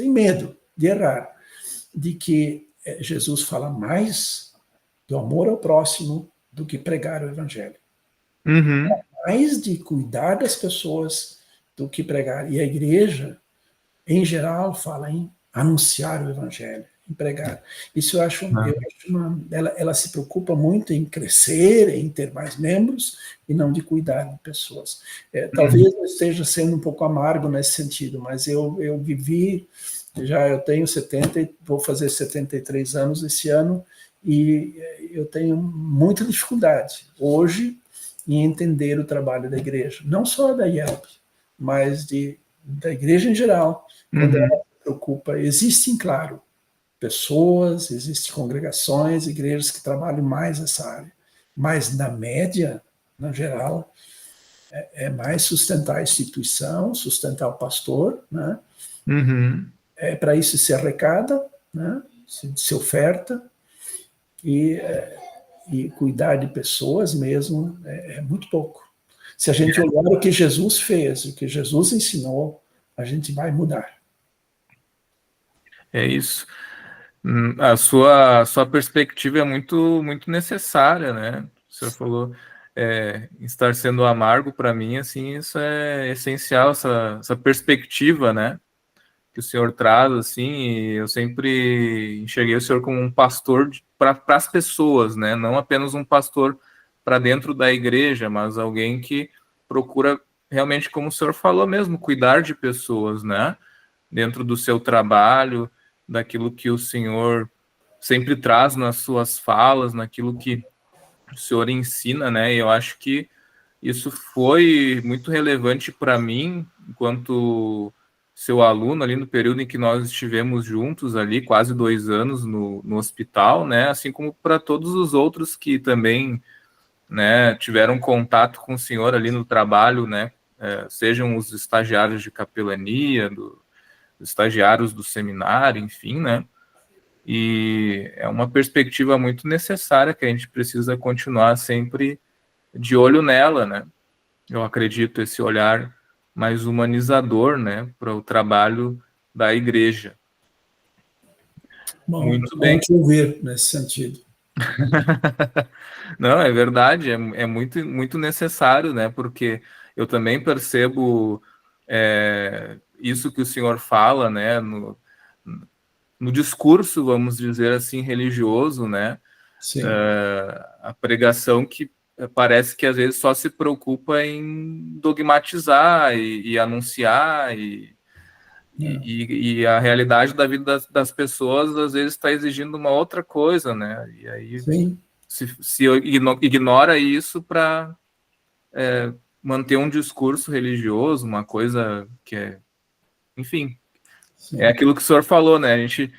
medo de errar, de que Jesus fala mais do amor ao próximo do que pregar o evangelho. Uhum. Mais de cuidar das pessoas do que pregar. E a igreja, em geral, fala em anunciar o evangelho, empregar. Isso eu acho ela se preocupa muito em crescer, em ter mais membros, e não de cuidar de pessoas. Talvez eu esteja sendo um pouco amargo nesse sentido, mas eu vivi, eu tenho 70, vou fazer 73 anos esse ano, e eu tenho muita dificuldade hoje em entender o trabalho da igreja, não só da IELB, mas da igreja em geral, quando ela se preocupa. Existem, claro, pessoas, existem congregações, igrejas que trabalham mais essa área, mas na média, no geral, é mais sustentar a instituição, sustentar o pastor, né? Para isso se arrecada, né? Se oferta, e cuidar de pessoas mesmo é muito pouco. Se a gente olhar o que Jesus fez, o que Jesus ensinou, a gente vai mudar. É isso. A sua perspectiva é muito, muito necessária, né? O senhor falou estar sendo amargo, para mim, assim, isso é essencial, essa perspectiva, né? Que o senhor traz, assim, e eu sempre enxerguei o senhor como um pastor para as pessoas, né? Não apenas um pastor para dentro da igreja, mas alguém que procura realmente, como o senhor falou mesmo, cuidar de pessoas, né? Dentro do seu trabalho, daquilo que o senhor sempre traz nas suas falas, naquilo que o senhor ensina, né? E eu acho que isso foi muito relevante para mim, enquanto seu aluno, ali no período em que nós estivemos juntos ali, quase 2 anos no hospital, né? Assim como para todos os outros que também, né, tiveram contato com o senhor ali no trabalho, né? Sejam os estagiários de capelania, os estagiários do seminário, enfim, né? E é uma perspectiva muito necessária que a gente precisa continuar sempre de olho nela, né? Eu acredito esse olhar mais humanizador, né, para o trabalho da igreja. Bom, Muito bom bem. te ouvir nesse sentido. Não, é verdade, é muito, muito necessário, né? Porque eu também percebo isso que o senhor fala, né? No discurso, vamos dizer assim, religioso, né? Sim. A pregação que parece que às vezes só se preocupa em dogmatizar e anunciar e a realidade da vida das pessoas às vezes está exigindo uma outra coisa, né? E aí Sim. se ignora isso para manter um discurso religioso, uma coisa que enfim, Sim. é aquilo que o senhor falou, né? A gente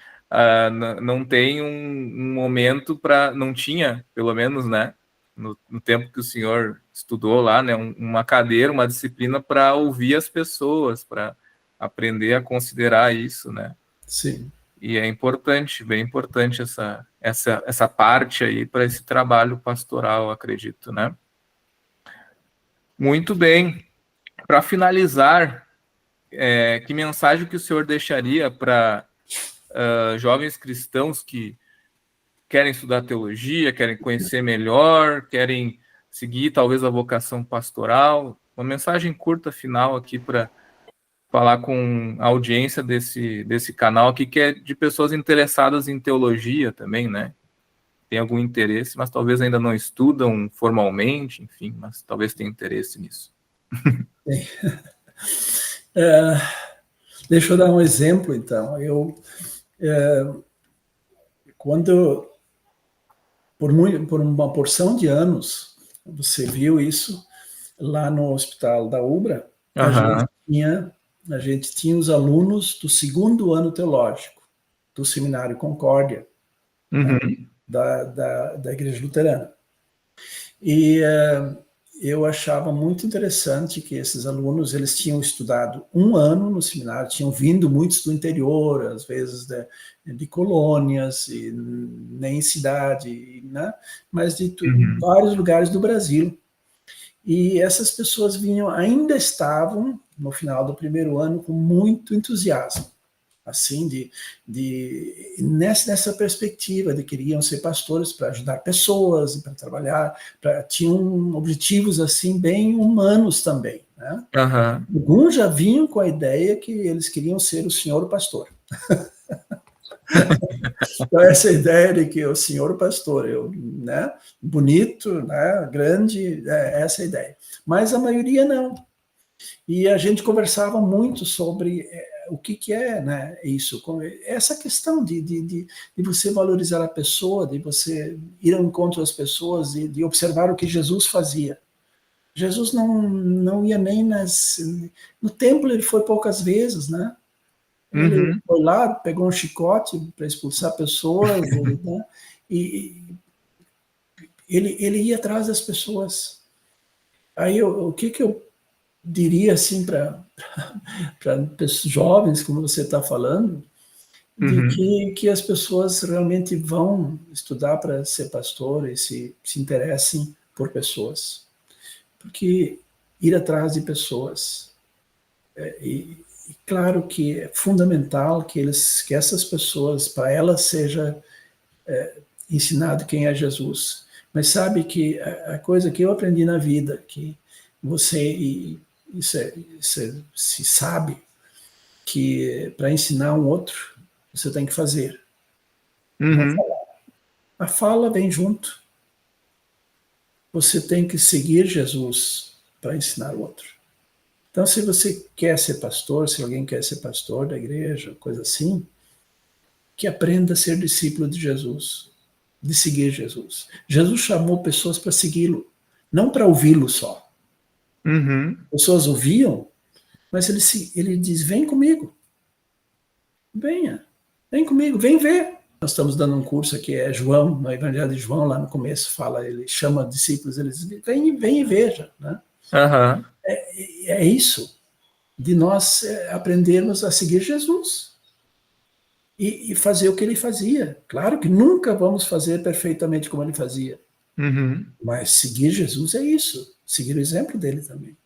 não tem um momento para, não tinha, pelo menos, né? No tempo que o senhor estudou lá, né? Uma cadeira, uma disciplina para ouvir as pessoas, para aprender a considerar isso, né? Sim. E é importante, bem importante essa parte aí para esse trabalho pastoral, acredito, né? Muito bem. Para finalizar, que mensagem que o senhor deixaria para jovens cristãos que querem estudar teologia, querem conhecer melhor, querem seguir talvez a vocação pastoral? Uma mensagem curta final aqui para falar com a audiência desse canal aqui, que é de pessoas interessadas em teologia também, né? Tem algum interesse, mas talvez ainda não estudam formalmente, enfim, mas talvez tenham interesse nisso. Deixa eu dar um exemplo, então. Quando, por uma porção de anos, você viu isso lá no Hospital da UBRA, a gente tinha os alunos do 2º ano teológico do Seminário Concórdia, né, da Igreja Luterana. E eu achava muito interessante que esses alunos, eles tinham estudado 1 ano no seminário, tinham vindo muitos do interior, às vezes de colônias, e nem cidade, né? Mas de vários lugares do Brasil. E essas pessoas ainda estavam, no final do 1º ano, com muito entusiasmo, assim, nessa perspectiva de queriam ser pastores para ajudar pessoas, para trabalhar, tinham objetivos assim bem humanos também, né? Alguns já vinham com a ideia que eles queriam ser o senhor pastor. Então, essa ideia de que o senhor pastor, né, bonito, né, grande, essa ideia. Mas a maioria não. E a gente conversava muito sobre o que é, né, isso, essa questão de você valorizar a pessoa, de você ir ao encontro das pessoas, de observar o que Jesus fazia. Jesus não ia nem no templo, ele foi poucas vezes, né? Ele Uhum. foi lá, pegou um chicote para expulsar pessoas, né? E ele ia atrás das pessoas. Aí o que eu diria assim para jovens, como você está falando, de Uhum. que as pessoas realmente vão estudar para ser pastor e se interessem por pessoas. Porque ir atrás de pessoas, e claro que é fundamental que essas pessoas, para elas seja ensinado quem é Jesus. Mas sabe que a coisa que eu aprendi na vida, que você, isso se sabe, que para ensinar um outro, você tem que fazer. Não Uhum. falar. A fala vem junto. Você tem que seguir Jesus para ensinar o outro. Então, se você quer ser pastor, se alguém quer ser pastor da igreja, coisa assim, que aprenda a ser discípulo de Jesus, de seguir Jesus. Jesus chamou pessoas para segui-lo, não para ouvi-lo só. Uhum. Pessoas ouviam, mas ele diz: vem comigo, venha, vem comigo, vem ver. Nós estamos dando um curso aqui, é João, no Evangelho de João, lá no começo, fala, ele chama discípulos, eles vem e veja. Né? Aham. É isso, de nós aprendermos a seguir Jesus. E fazer o que ele fazia. Claro que nunca vamos fazer perfeitamente como ele fazia, Uhum. mas seguir Jesus é isso, seguir o exemplo dele também.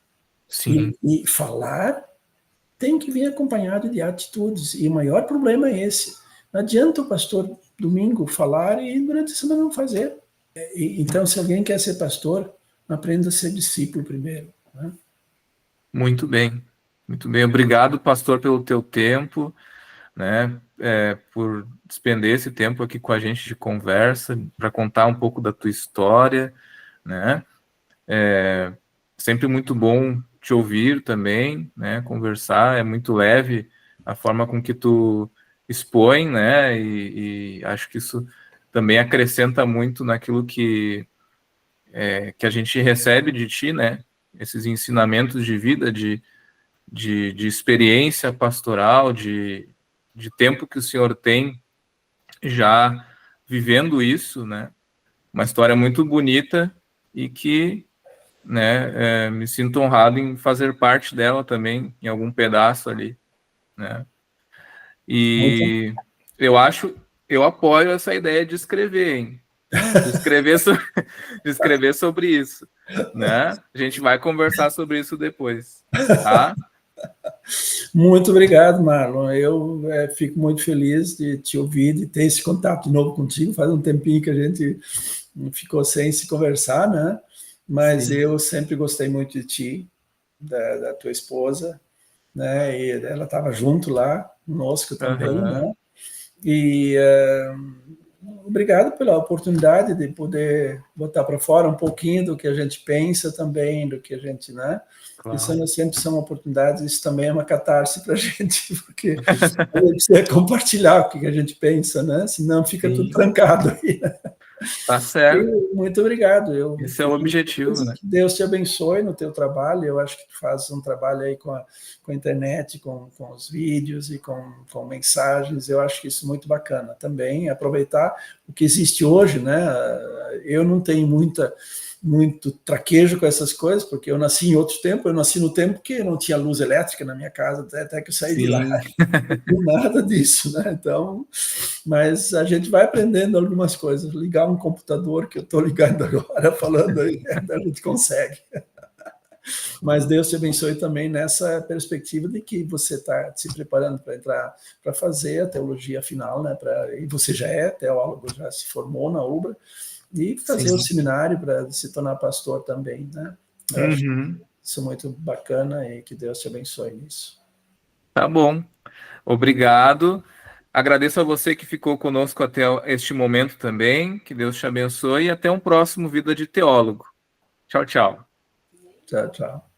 Sim. E falar tem que vir acompanhado de atitudes, e o maior problema é esse. Não adianta o pastor domingo falar e durante a semana não fazer. Então, se alguém quer ser pastor, aprenda a ser discípulo primeiro. Né? Muito bem. Muito bem. Obrigado, pastor, pelo teu tempo, né? Por despender esse tempo aqui com a gente de conversa, para contar um pouco da tua história, né? É sempre muito bom te ouvir também, né? Conversar, é muito leve a forma com que tu expõe, né? E acho que isso também acrescenta muito naquilo que a gente recebe de ti, né? Esses ensinamentos de vida, de experiência pastoral, de tempo que o senhor tem já vivendo isso, né? Uma história muito bonita e que, né, me sinto honrado em fazer parte dela também, em algum pedaço ali, né? Muito, E eu apoio essa ideia de escrever, hein? De escrever, de escrever sobre isso, né? A gente vai conversar sobre isso depois, tá? muito obrigado, Marlon. Eu fico muito feliz de te ouvir, de ter esse contato de novo contigo. Faz um tempinho que a gente ficou sem se conversar, né? Mas Sim. eu sempre gostei muito de ti, da tua esposa, né? E ela estava junto lá, conosco também, Aham. né? E obrigado pela oportunidade de poder botar para fora um pouquinho do que a gente pensa também, do que a gente, né? Isso Claro. sempre são oportunidades, isso também é uma catarse para a gente, porque a gente precisa compartilhar o que a gente pensa, né? Senão fica tudo Sim, trancado aí. tá certo. Muito obrigado. Eu Esse é o fico muito objetivo, feliz. né? Que Deus te abençoe no teu trabalho. Eu acho que tu fazes um trabalho aí com a internet, com os vídeos e com mensagens. Eu acho que isso é muito bacana também. Aproveitar o que existe hoje, né? Eu não tenho muito traquejo com essas coisas, porque eu nasci em outro tempo. Eu nasci no tempo que não tinha luz elétrica na minha casa, até que eu saí de lá. Sim, Não tinha nada disso, né? Então, mas a gente vai aprendendo algumas coisas. Ligar um computador que eu estou ligando agora, falando aí, a gente consegue. Mas Deus te abençoe também nessa perspectiva de que você está se preparando para entrar, para fazer a teologia final, né? E você já é teólogo, já se formou na UBRA, e fazer o sim. seminário para se tornar pastor também, né? Eu acho Uhum. isso muito bacana e que Deus te abençoe nisso. Tá bom. Obrigado. Agradeço a você que ficou conosco até este momento também. Que Deus te abençoe e até um próximo Vida de Teólogo. Tchau, tchau. Tchau, tchau.